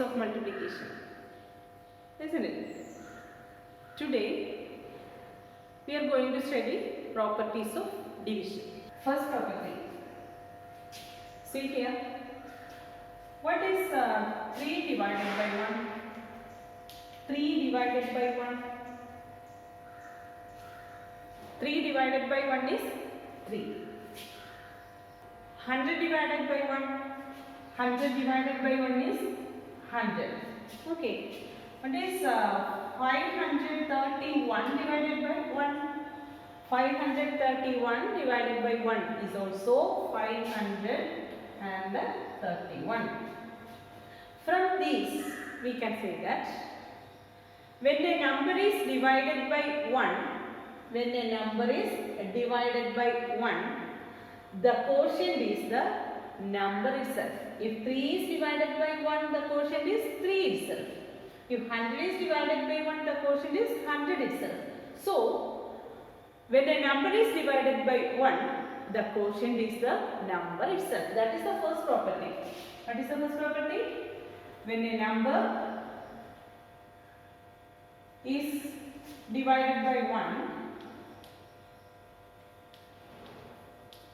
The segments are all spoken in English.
properties of multiplication, isn't it? Today we are going to study properties of division. First property. See here. What is 3 divided by 1? 3 divided by 1. 3 divided by 1 is 3. 100 divided by 1. 100 divided by 1 is 100. Okay. What is 531 divided by 1? 531 divided by 1 is also 531. From these we can say that when a number is divided by 1, the quotient is the number itself. If 3 is divided by 1, the quotient is 3 itself. If 100 is divided by 1, the quotient is 100 itself. So, when a number is divided by 1, the quotient is the number itself. That is the first property. What is the first property? When a number is divided by 1,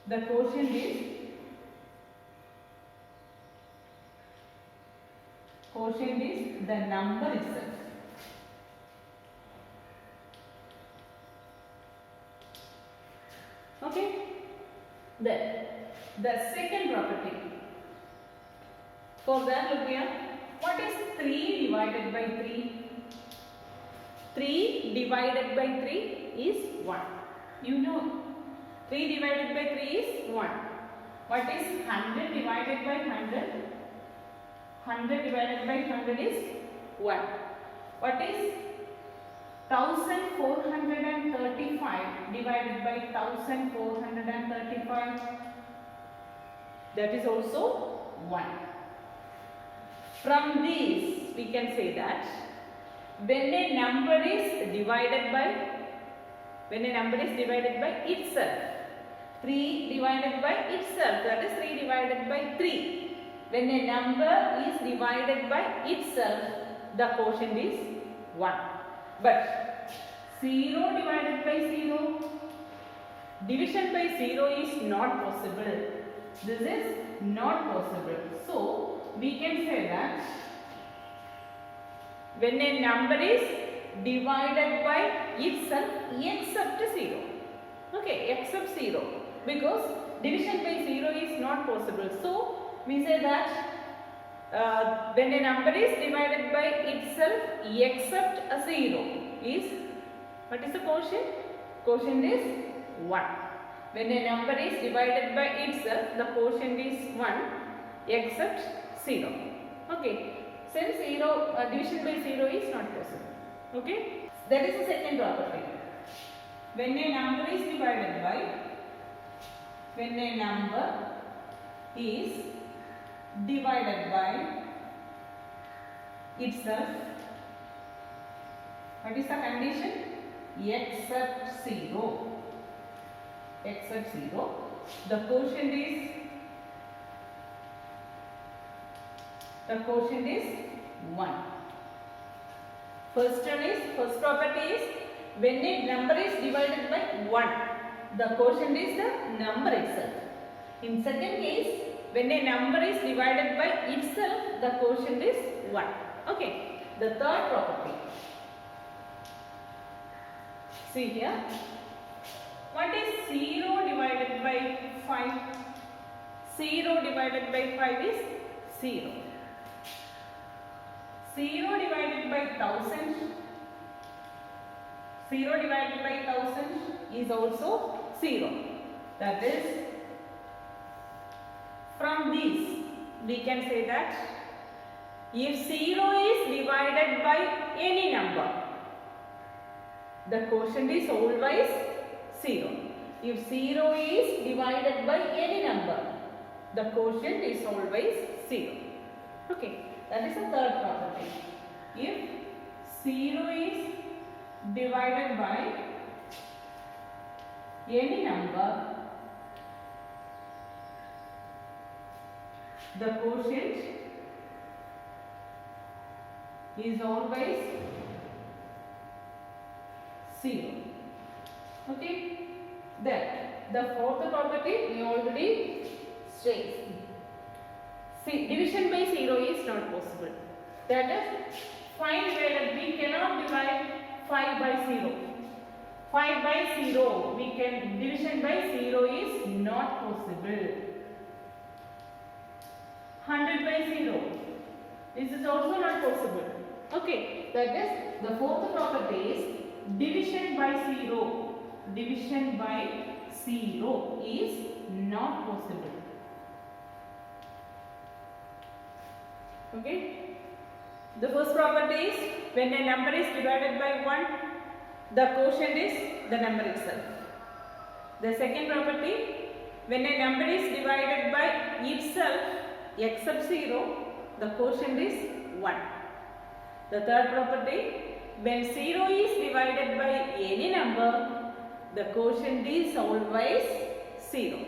the quotient is the number itself. Okay. Then the second property. For that, look here. What is 3 divided by 3? 3 divided by 3 is 1. You know, 3 divided by 3 is 1. What is 100 divided by 100? 100 divided by 100 is 1. What is 1435 divided by 1435? That is also 1. From these we can say that when a number is divided by itself, 3 divided by itself, that is 3 divided by 3. When a number is divided by itself, the quotient is 1. But 0 divided by 0, division by 0 is not possible. This is not possible. So, we can say that when a number is divided by itself except 0. Okay, except 0. Because division by 0 is not possible. So, we say that when a number is divided by itself except a 0 is, what is the quotient? Quotient is 1. When a number is divided by itself, the quotient is 1 except 0. Okay. Since division by 0 is not possible. Okay. That is the second property. When a number is divided by itself, what is the condition? Except 0. Except 0. The quotient is 1. First property is when a number is divided by 1, the quotient is the number itself. In second case, when a number is divided by itself, the quotient is 1. Okay. The third property. See here. What is 0 divided by 5? 0 divided by 5 is 0. 0 divided by 1000. 0 divided by 1000 is also 0. That is, from these we can say that if 0 is divided by any number, the quotient is always 0. If 0 is divided by any number, the quotient is always 0. Okay, that is the third property. If 0 is divided by any number, the quotient is always 0. Okay. Then the fourth property we already stated. See, division by 0 is not possible. That is, find whether we cannot divide 5 by 0. 5 by 0, we can, division by 0 is not possible. 100 by 0, this is also not possible. Okay, that is, the fourth property is division by 0. Division by 0 is not possible. Okay. The first property is when a number is divided by 1, the quotient is the number itself. The second property, when a number is divided by itself except 0, the quotient is 1. The third property, when 0 is divided by any number, the quotient is always 0.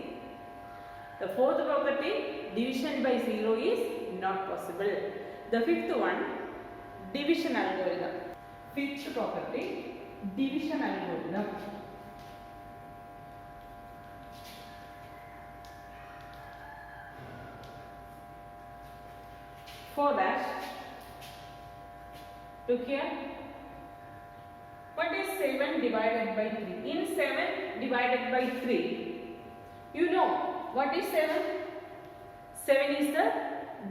The fourth property, division by 0 is not possible. The fifth one, division algorithm. Fifth property, division algorithm. For that, look here. What is 7 divided by 3? In 7 divided by 3, you know what is 7? 7 is the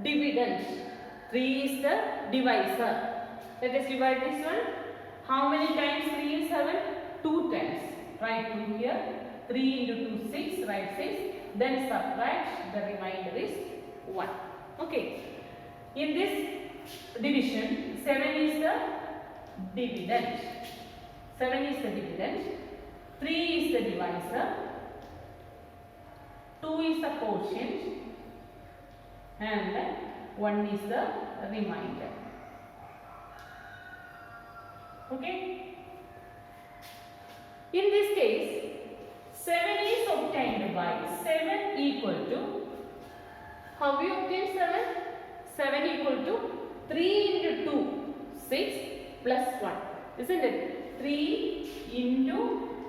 dividend. 3 is the divisor. Let us divide this one. How many times 3 in 7? 2 times. Write 2 here. 3 into 2, 6. Write 6. Then subtract. The remainder is 1. Okay. In this division, 7 is the dividend. 7 is the dividend. 3 is the divisor. 2 is the quotient. And 1 is the remainder. Okay. In this case, 7 is obtained by 7 equal to, how we obtain 7? 7 equal to 3 into 2, 6 plus 1. Isn't it? 3 into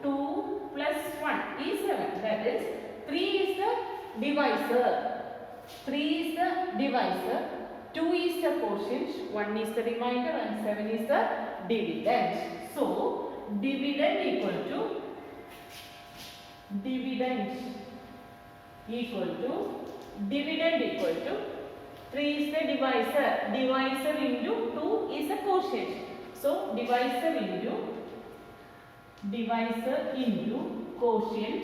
2 plus 1 is 7. That is, 3 is the divisor. 3 is the divisor, 2 is the quotient, 1 is the remainder and 7 is the dividend. So, dividend equal to 3 is the divisor. Divisor into 2 is the quotient. So, divisor into quotient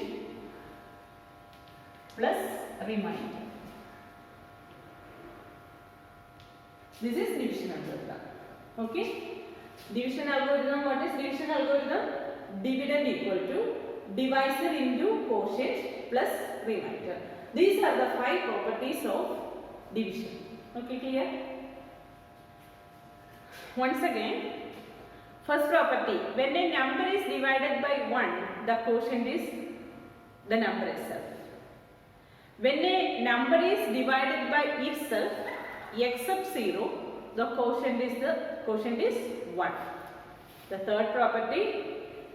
plus remainder. This is division algorithm. Okay. Division algorithm. What is division algorithm? Dividend equal to divisor into quotient plus remainder. These are the 5 properties of division. Okay, clear? Once again, first property, when a number is divided by 1, the quotient is the number itself. When a number is divided by itself except 0, the quotient is 1. The third property,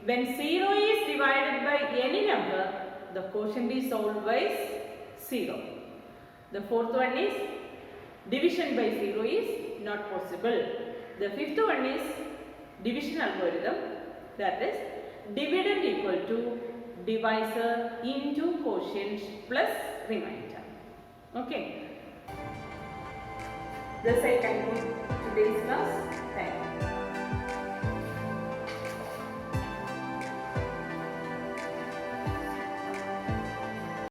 when 0 is divided by any number, the quotient is always 0. The fourth one is division by 0 is not possible. The fifth one is division algorithm, that is dividend equal to divisor into quotient plus remainder. Okay. Thus I conclude today's class. Thank you.